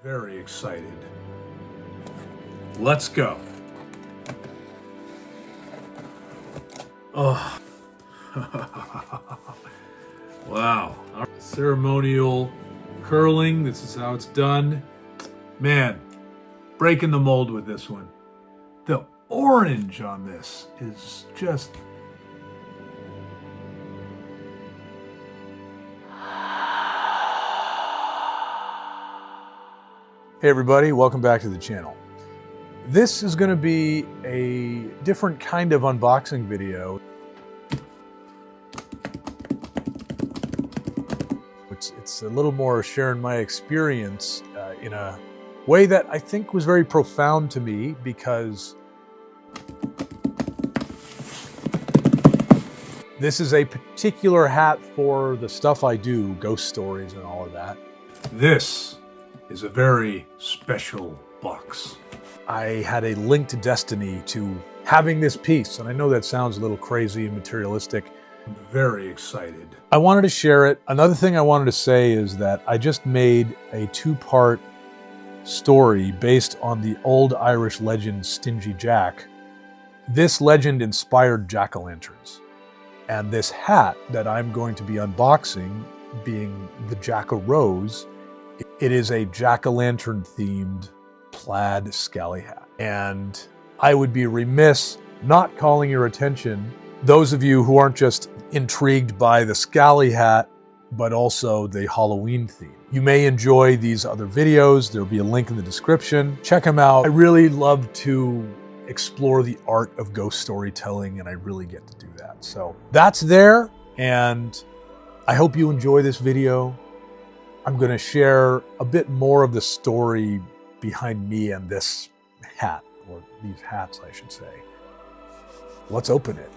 Very excited. Let's go. Oh. Wow. Ceremonial curling. This is how it's done. Man, breaking the mold with this one. The orange on this is just... Hey everybody, welcome back to the channel. This is going to be a different kind of unboxing video. It's a little more sharing my experience in a way that I think was very profound to me, because this is a particular hat for the stuff I do, ghost stories and all of that. This is a very special box. I had a link to destiny to having this piece, and I know that sounds a little crazy and materialistic. I'm very excited. I wanted to share it. Another thing I wanted to say is that I just made a two-part story based on the old Irish legend Stingy Jack. This legend inspired jack-o'-lanterns. And this hat that I'm going to be unboxing, being the Jack-o'-rose, it is a jack-o'-lantern themed plaid scally hat. And I would be remiss not calling your attention, those of you who aren't just intrigued by the scally hat, but also the Halloween theme. You may enjoy these other videos. There'll be a link in the description. Check them out. I really love to explore the art of ghost storytelling, and I really get to do that. So that's there, and I hope you enjoy this video. I'm going to share a bit more of the story behind me and this hat, or these hats, I should say. Let's open it.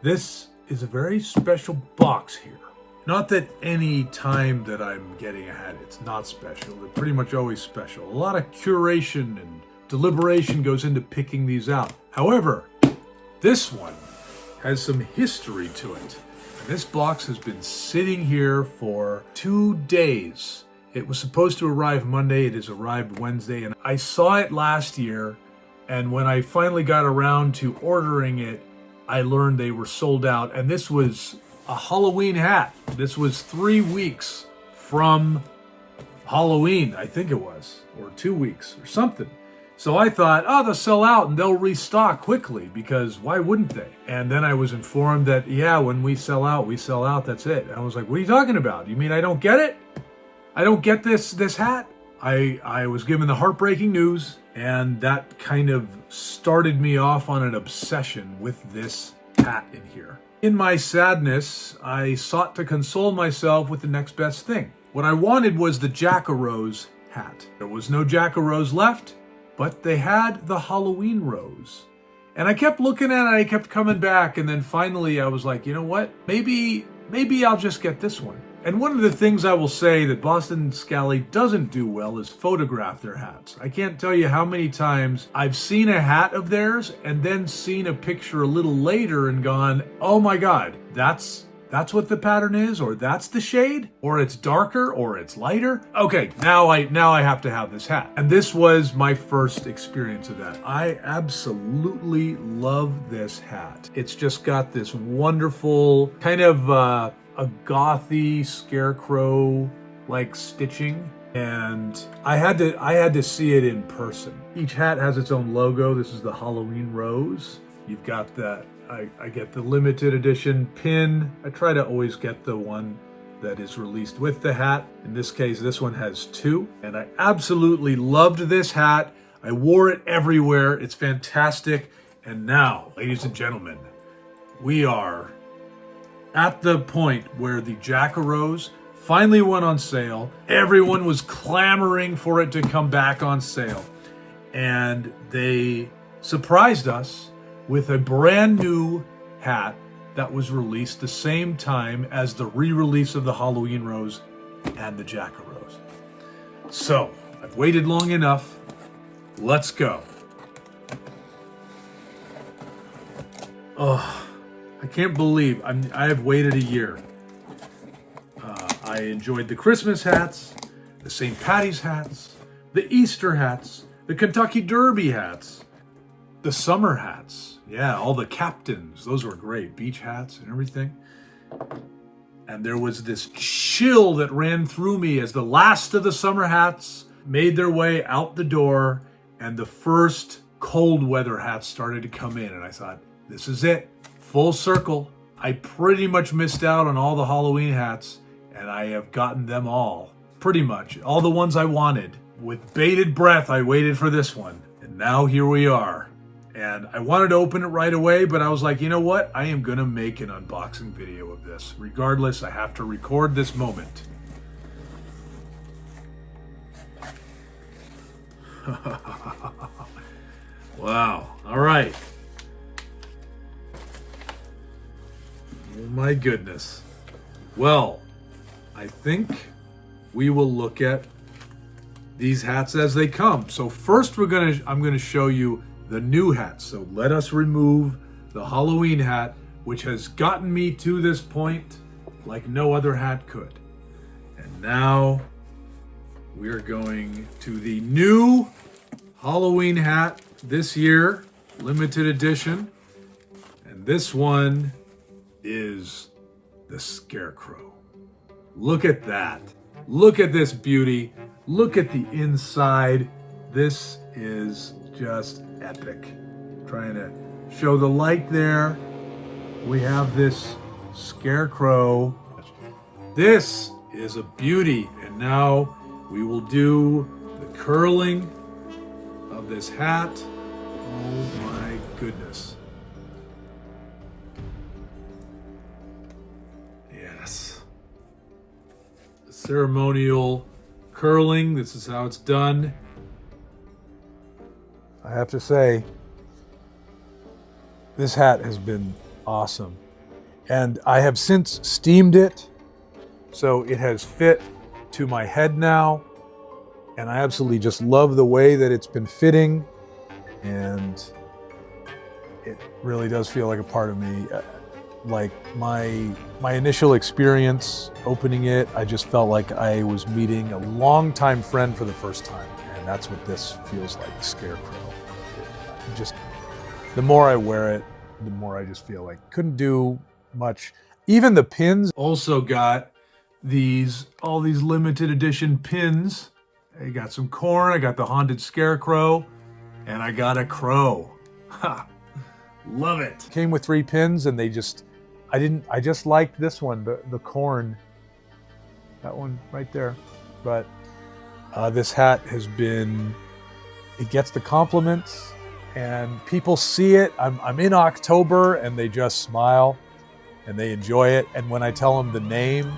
This is a very special box here. Not that any time that I'm getting a hat, it's not special. They're pretty much always special. A lot of curation and deliberation goes into picking these out. However, this one has some history to it. And this box has been sitting here for 2 days. It was supposed to arrive Monday. It has arrived Wednesday. And I saw it last year. And when I finally got around to ordering it, I learned they were sold out. And this was a Halloween hat. This was 3 weeks from Halloween, I think it was, or 2 weeks or something. So I thought, oh, they'll sell out and they'll restock quickly, because why wouldn't they? And then I was informed that, yeah, when we sell out, that's it. And I was like, what are you talking about? You mean I don't get it? I don't get this hat? I was given the heartbreaking news, and that kind of started me off on an obsession with this hat in here. In my sadness, I sought to console myself with the next best thing. What I wanted was the Jack-o'-rose hat. There was no Jack-o'-rose left, but they had the Halloween rose. And I kept looking at it, I kept coming back, and then finally I was like, you know what? Maybe I'll just get this one. And one of the things I will say that Boston Scally doesn't do well is photograph their hats. I can't tell you how many times I've seen a hat of theirs and then seen a picture a little later and gone, oh my God, that's what the pattern is, or that's the shade, or it's darker, or it's lighter. Okay, now I have to have this hat. And this was my first experience of that. I absolutely love this hat. It's just got this wonderful kind of a gothy Scarecrow like stitching, and I had to see it in person. Each hat has its own logo. This is the Halloween rose. You've got that. I get the limited edition pin. I try to always get the one that is released with the hat. In this case, this one has 2, and I absolutely loved this hat. I wore it everywhere. It's fantastic. And now, ladies and gentlemen, we are at the point where the Jack-o'-rose finally went on sale. Everyone was clamoring for it to come back on sale. And they surprised us with a brand new hat that was released the same time as the re-release of the Halloween rose and the Jack-o'-rose. So, I've waited long enough. Let's go. Oh, I can't believe I have waited a year. I enjoyed the Christmas hats, the St. Patty's hats, the Easter hats, the Kentucky Derby hats, the summer hats. Yeah, all the captains. Those were great. Beach hats and everything. And there was this chill that ran through me as the last of the summer hats made their way out the door and the first cold weather hats started to come in. And I thought, this is it. Full circle. I pretty much missed out on all the Halloween hats, and I have gotten them all. Pretty much. All the ones I wanted. With bated breath, I waited for this one. And now here we are. And I wanted to open it right away, but I was like, you know what? I am going to make an unboxing video of this. Regardless, I have to record this moment. Wow. All right. Oh my goodness. Well, I think we will look at these hats as they come. So first I'm going to show you the new hat. So let us remove the Halloween hat, which has gotten me to this point like no other hat could. And now we are going to the new Halloween hat this year, limited edition. And this one is the Scarecrow. Look at that. Look at this beauty. Look at the inside. This is just epic. Trying to show the light there. We have this Scarecrow. This is a beauty. And now we will do the curling of this hat. Oh my goodness. Yes. The ceremonial curling. This is how it's done. I have to say, this hat has been awesome. And I have since steamed it, so it has fit to my head now. And I absolutely just love the way that it's been fitting. And it really does feel like a part of me. Like my initial experience opening it, I just felt like I was meeting a longtime friend for the first time. And that's what this feels like, the Scarecrow. Just the more I wear it, the more I just feel like couldn't do much. Even the pins also got all these limited edition pins. I got some corn, I got the haunted Scarecrow, and I got a crow. Ha! Love it. Came with 3 pins, and I just liked this one, the corn. That one right there. But this hat has been, it gets the compliments, and people see it. I'm in October, and they just smile, and they enjoy it. And when I tell them the name,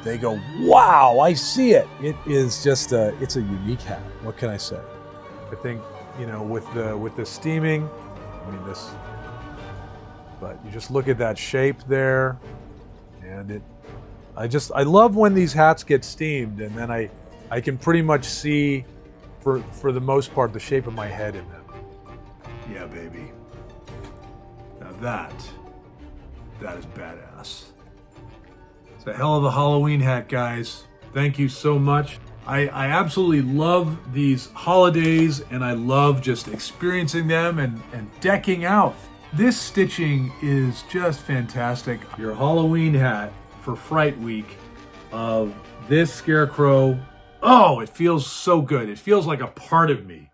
they go, wow, I see it. It is just it's a unique hat. What can I say? I think, with the steaming, but you just look at that shape there, and I love when these hats get steamed, and then I can pretty much see, for the most part, the shape of my head in them. Yeah, baby. Now that is badass. It's a hell of a Halloween hat, guys. Thank you so much. I absolutely love these holidays, and I love just experiencing them and decking out. This stitching is just fantastic. Your Halloween hat for Fright Week of this Scarecrow. Oh, it feels so good. It feels like a part of me.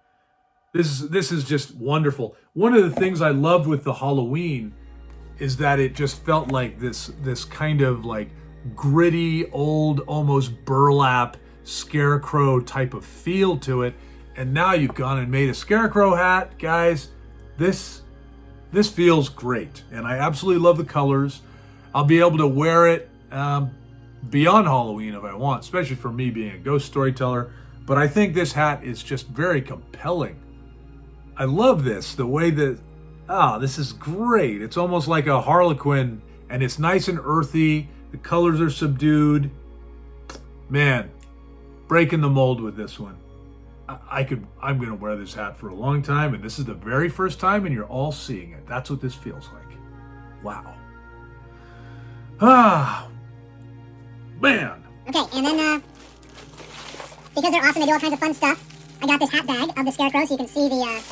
This is just wonderful. One of the things I loved with the Halloween is that it just felt like this kind of like gritty, old, almost burlap Scarecrow type of feel to it. And now you've gone and made a Scarecrow hat, guys. This feels great, and I absolutely love the colors. I'll be able to wear it beyond Halloween if I want, especially for me being a ghost storyteller. But I think this hat is just very compelling. I love this, the way that, this is great. It's almost like a Harlequin, and it's nice and earthy. The colors are subdued. Man, breaking the mold with this one. I'm going to wear this hat for a long time, and this is the very first time, and you're all seeing it. That's what this feels like. Wow. Man. Okay, and then, because they're awesome, they do all kinds of fun stuff. I got this hat bag of the Scarecrow so you can see the, let's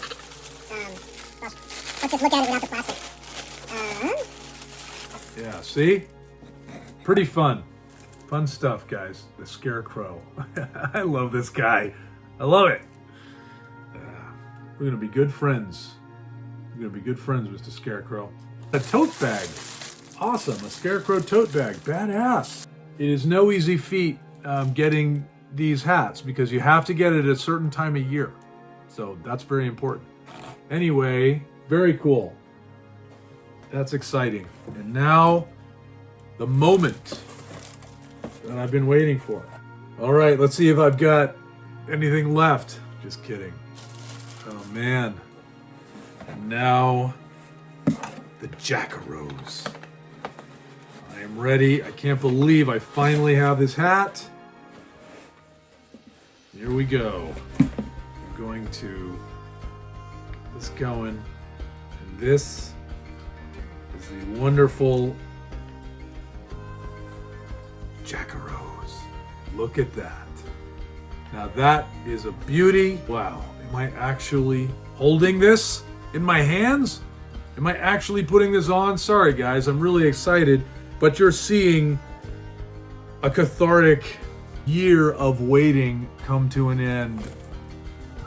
just look at it without the plastic. Yeah, see? Pretty fun. Fun stuff, guys. The Scarecrow. I love this guy. I love it. We're going to be good friends. We're going to be good friends, Mr. Scarecrow. A tote bag. Awesome. A Scarecrow tote bag. Badass. It is no easy feat getting these hats because you have to get it at a certain time of year. So that's very important. Anyway, very cool. That's exciting. And now, the moment that I've been waiting for. All right, let's see if I've got anything left. Just kidding. Oh, man. And now, the Jack-a-rose. I am ready. I can't believe I finally have this hat. Here we go. I'm going to get this going. And this is the wonderful Jack-a-rose. Look at that. Now that is a beauty. Wow. Am I actually holding this in my hands? Am I actually putting this on? Sorry guys, I'm really excited, but you're seeing a cathartic year of waiting come to an end.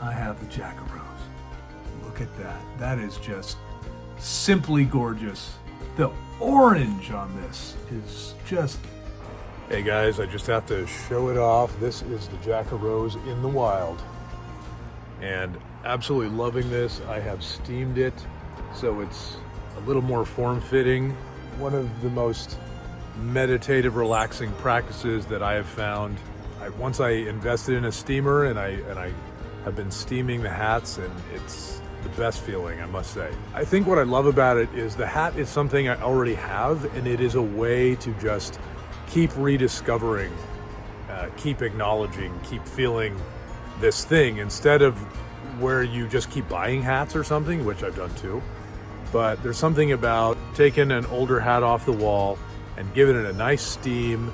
I have the Jack-a-rose. Look at that. That is just simply gorgeous. The orange on this is just... Hey guys, I just have to show it off. This is the Jack-a-rose in the wild. And absolutely loving this. I have steamed it, so it's a little more form-fitting. One of the most meditative, relaxing practices that I have found. Once I invested in a steamer and I have been steaming the hats, and it's the best feeling, I must say. I think what I love about it is the hat is something I already have, and it is a way to just keep rediscovering, keep acknowledging, keep feeling this thing instead of where you just keep buying hats or something, which I've done too. But there's something about taking an older hat off the wall and giving it a nice steam,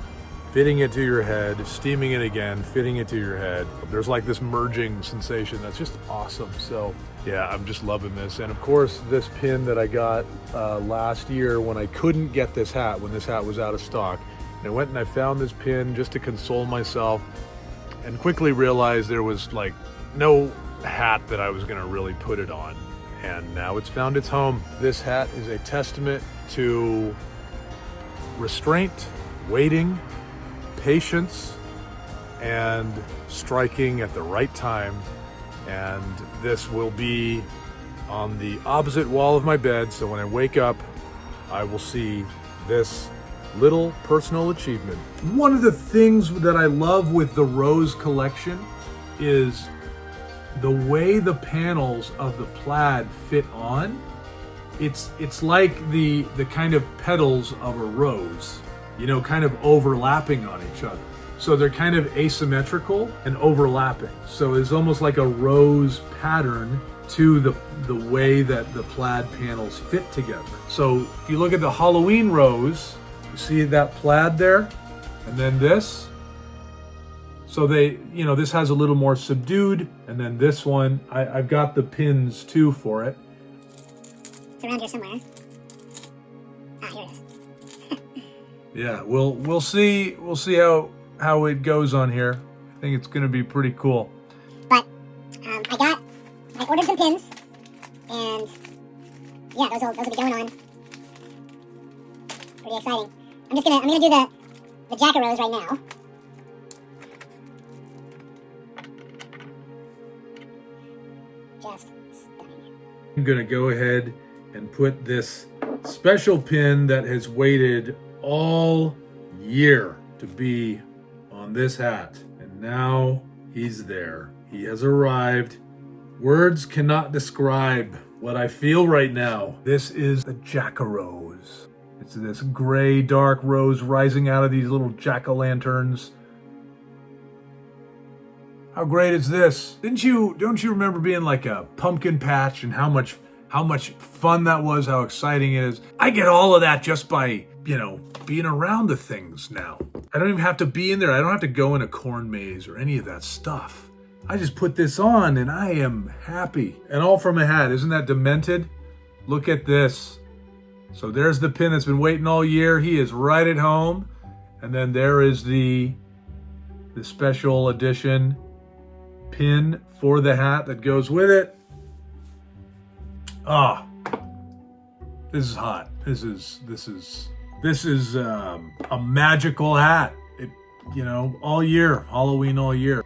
fitting it to your head, steaming it again, fitting it to your head. There's like this merging sensation that's just awesome. So yeah, I'm just loving this. And of course, this pin that I got last year when I couldn't get this hat, when this hat was out of stock. And I went and I found this pin just to console myself and quickly realized there was like no hat that I was gonna really put it on. And now it's found its home. This hat is a testament to restraint, waiting, patience, and striking at the right time. And this will be on the opposite wall of my bed, so when I wake up, I will see this little personal achievement. One of the things that I love with the Rose collection is the way the panels of the plaid fit on. It's like the kind of petals of a rose, you know, kind of overlapping on each other. So they're kind of asymmetrical and overlapping. So it's almost like a rose pattern to the way that the plaid panels fit together. So if you look at the Halloween rose, you see that plaid there? And then this. So they, you know, this has a little more subdued, and then this one, I've got the pins too for it. It's around here somewhere. Ah, here it is. Yeah, we'll see how it goes on here. I think it's gonna be pretty cool. But I ordered some pins, and yeah, those will be going on. Pretty exciting. I'm gonna do the Jack-a-rose right now. Just stunning. I'm gonna go ahead and put this special pin that has waited all year to be on this hat. And now he's there. He has arrived. Words cannot describe what I feel right now. This is the Jack-a-rose. It's this gray, dark rose rising out of these little jack-o'-lanterns. How great is this? Don't you remember being like a pumpkin patch and how much fun that was, how exciting it is? I get all of that just by being around the things now. I don't even have to be in there. I don't have to go in a corn maze or any of that stuff. I just put this on and I am happy. And all from a hat. Isn't that demented? Look at this. So there's the pin that's been waiting all year. He is right at home. And then there is the special edition pin for the hat that goes with it. Ah, this is hot. This is a magical hat. All year, Halloween all year.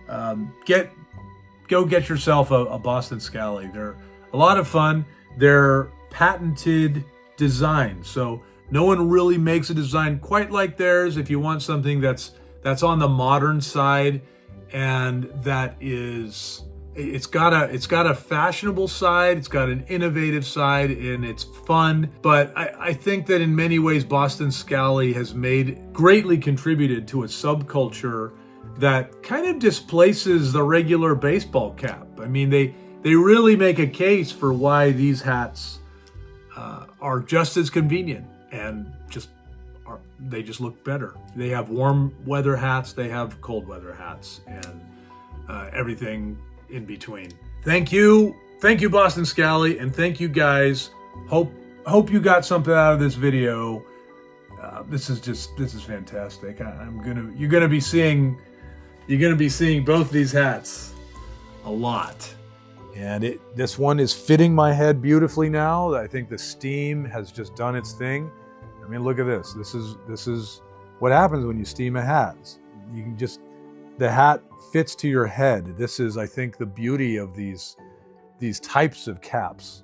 Go get yourself a Boston Scally. They're a lot of fun. They're patented design, so no one really makes a design quite like theirs. If you want something that's on the modern side, and that is, it's got a fashionable side, it's got an innovative side, and it's fun. But I think that in many ways Boston Scally has greatly contributed to a subculture that kind of displaces the regular baseball cap. I mean, they really make a case for why these hats are just as convenient and they just look better. They have warm weather hats, they have cold weather hats, and everything in between. Thank you Boston Scally, and thank you guys. Hope you got something out of this video. This is fantastic. You're gonna be seeing both these hats a lot. And this one is fitting my head beautifully now. I think the steam has just done its thing. I mean, look at this. This is what happens when you steam a hat. The hat fits to your head. This is, I think, the beauty of these types of caps.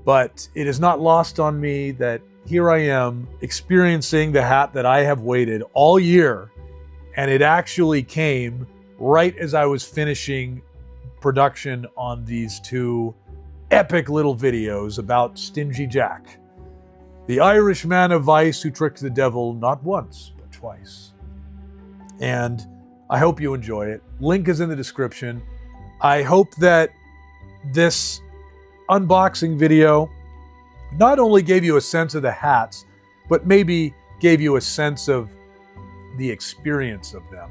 But it is not lost on me that here I am experiencing the hat that I have waited all year, and it actually came right as I was finishing production on these two epic little videos about Stingy Jack, the Irish man of vice who tricked the devil not once, but twice. And I hope you enjoy it. Link is in the description. I hope that this unboxing video not only gave you a sense of the hats, but maybe gave you a sense of the experience of them.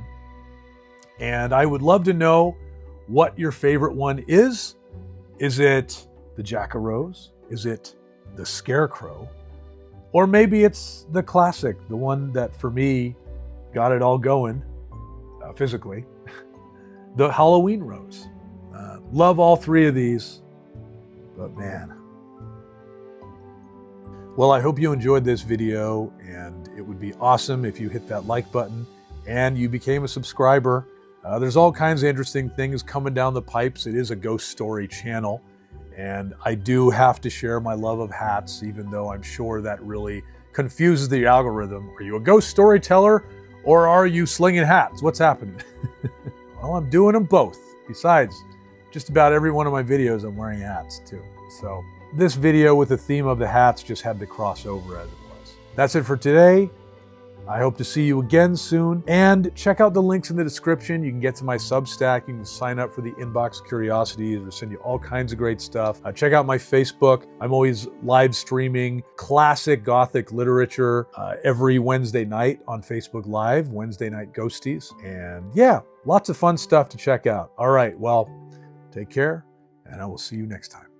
And I would love to know what your favorite one is. Is it the Jack-o'-rose? Is it the Scarecrow? Or maybe it's the classic, the one that for me got it all going physically, the Halloween rose. Love all three of these, but man. Well, I hope you enjoyed this video, and it would be awesome if you hit that like button and you became a subscriber. There's all kinds of interesting things coming down the pipes. It is a ghost story channel, and I do have to share my love of hats, even though I'm sure that really confuses the algorithm. Are you a ghost storyteller, or are you slinging hats? What's happening? Well, I'm doing them both. Besides, just about every one of my videos I'm wearing hats too. So this video with the theme of the hats just had to cross over as it was. That's it for today. I hope to see you again soon. And check out the links in the description. You can get to my Substack. You can sign up for the Inbox Curiosities. We'll send you all kinds of great stuff. Check out my Facebook. I'm always live streaming classic Gothic literature every Wednesday night on Facebook Live, Wednesday Night Ghosties. And yeah, lots of fun stuff to check out. All right, well, take care, and I will see you next time.